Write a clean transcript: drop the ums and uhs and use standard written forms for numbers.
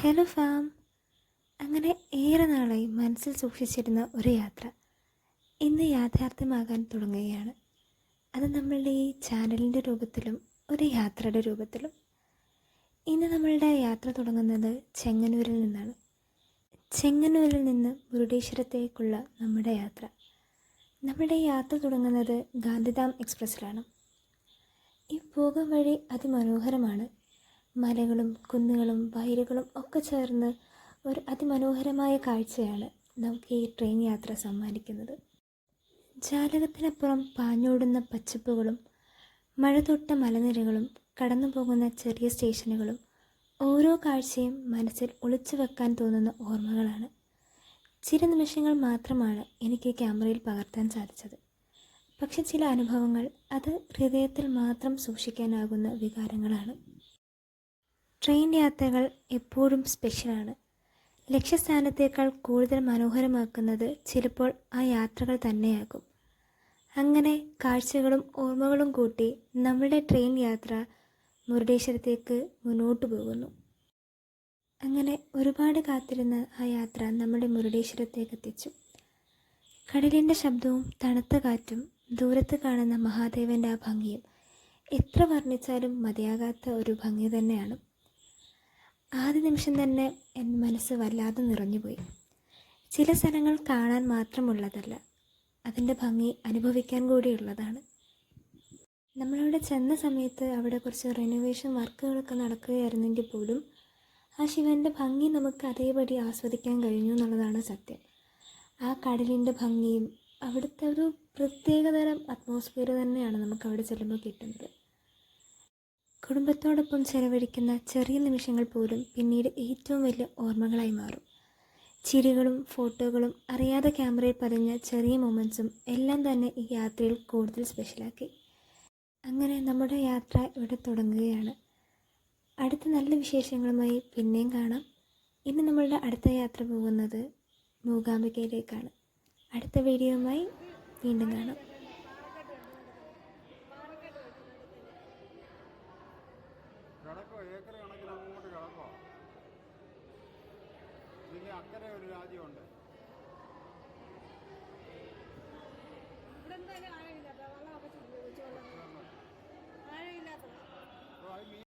Hello farm. അങ്ങനെ ഏറെ നാളായി മനസ്സിൽ സൂക്ഷിച്ചിരുന്ന ഒരു യാത്ര ഇന്ന് യാഥാർത്ഥ്യമാകാൻ തുടങ്ങുകയാണ്. അത് നമ്മളുടെ ഈ ചാനലിൻ്റെ രൂപത്തിലും ഒരു യാത്രയുടെ രൂപത്തിലും. ഇന്ന് നമ്മളുടെ യാത്ര തുടങ്ങുന്നത് ചെങ്ങന്നൂരിൽ നിന്നാണ്. ചെങ്ങന്നൂരിൽ നിന്ന് മുരുടേശ്വരത്തേക്കുള്ള നമ്മുടെ യാത്ര. നമ്മുടെ യാത്ര തുടങ്ങുന്നത് ഗാന്ധിധാം എക്സ്പ്രസ്സിലാണ്. ഈ പോകും വഴി അതിമനോഹരമാണ്. മലകളും കുന്നുകളും വയലുകളും ഒക്കെ ചേർന്ന് ഒരു അതിമനോഹരമായ കാഴ്ചയാണ് നമുക്ക് ഈ ട്രെയിൻ യാത്ര സമ്മാനിക്കുന്നത്. ജാലകത്തിനപ്പുറം പാഞ്ഞോടുന്ന പച്ചപ്പുകളും മഴ തൊട്ട മലനിരകളും കടന്നു പോകുന്ന ചെറിയ സ്റ്റേഷനുകളും ഓരോ കാഴ്ചയും മനസ്സിൽ ഒളിച്ചു വെക്കാൻ തോന്നുന്ന ഓർമ്മകളാണ്. ചില നിമിഷങ്ങൾ മാത്രമാണ് എനിക്ക് ക്യാമറയിൽ പകർത്താൻ സാധിച്ചത്. പക്ഷെ ചില അനുഭവങ്ങൾ അത് ഹൃദയത്തിൽ മാത്രം സൂക്ഷിക്കാനാകുന്ന വികാരങ്ങളാണ്. ട്രെയിൻ യാത്രകൾ എപ്പോഴും സ്പെഷ്യലാണ്. ലക്ഷ്യസ്ഥാനത്തേക്കാൾ കൂടുതൽ മനോഹരമാക്കുന്നത് ചിലപ്പോൾ ആ യാത്രകൾ തന്നെയാകും. അങ്ങനെ കാഴ്ചകളും ഓർമ്മകളും കൂട്ടി നമ്മുടെ ട്രെയിൻ യാത്ര മുരുടേശ്വരത്തേക്ക് മുന്നോട്ട് പോകുന്നു. അങ്ങനെ ഒരുപാട് കാത്തിരുന്ന ആ യാത്ര നമ്മുടെ മുരുടേശ്വരത്തേക്ക് എത്തിച്ചു. കടലിൻ്റെ ശബ്ദവും തണുത്ത കാറ്റും ദൂരത്ത് കാണുന്ന മഹാദേവൻ്റെ ആ ഭംഗിയും എത്ര വർണ്ണിച്ചാലും മതിയാകാത്ത ഒരു ഭംഗി തന്നെയാണ്. ആദ്യ നിമിഷം തന്നെ എൻ്റെ മനസ്സ് വല്ലാതെ നിറഞ്ഞുപോയി. ചില സ്ഥലങ്ങൾ കാണാൻ മാത്രമുള്ളതല്ല, അതിൻ്റെ ഭംഗി അനുഭവിക്കാൻ കൂടിയുള്ളതാണ്. നമ്മളവിടെ ചെന്ന സമയത്ത് അവിടെ കുറച്ച് റിനോവേഷൻ വർക്കുകളൊക്കെ നടക്കുകയായിരുന്നെങ്കിൽ പോലും ആ ശിവൻ്റെ ഭംഗി നമുക്ക് അതേപടി ആസ്വദിക്കാൻ കഴിഞ്ഞു എന്നുള്ളതാണ് സത്യം. ആ കടലിൻ്റെ ഭംഗിയും അവിടുത്തെ ഒരു പ്രത്യേകതരം അറ്റ്മോസ്ഫിയർ തന്നെയാണ് നമുക്ക് അവിടെ ചെല്ലുമ്പോൾ കിട്ടുന്നത്. കുടുംബത്തോടൊപ്പം ചെലവഴിക്കുന്ന ചെറിയ നിമിഷങ്ങൾ പോലും പിന്നീട് ഏറ്റവും വലിയ ഓർമ്മകളായി മാറും. ചിരികളും ഫോട്ടോകളും അറിയാതെ ക്യാമറയിൽ പതിഞ്ഞ ചെറിയ മൊമെൻറ്റ്സും എല്ലാം തന്നെ ഈ യാത്രയിൽ കൂടുതൽ സ്പെഷ്യലാക്കി. അങ്ങനെ നമ്മുടെ യാത്ര ഇവിടെ തുടങ്ങുകയാണ്. അടുത്ത നല്ല വിശേഷങ്ങളുമായി പിന്നെയും കാണാം. ഇന്ന് നമ്മളുടെ അടുത്ത യാത്ര പോകുന്നത് മൂകാംബികയിലേക്കാണ്. അടുത്ത വീഡിയോയുമായി വീണ്ടും കാണാം. ഏക്കർ കണക്കിന് അങ്ങോട്ട് കിടക്കോ? ഇതിന് അക്കരെ ഒരു രാജ്യമുണ്ട്. ഇവിടെ എന്തായാലും ആഴമില്ലാത്ത വെള്ളമൊക്കെ ആഴമില്ലാത്ത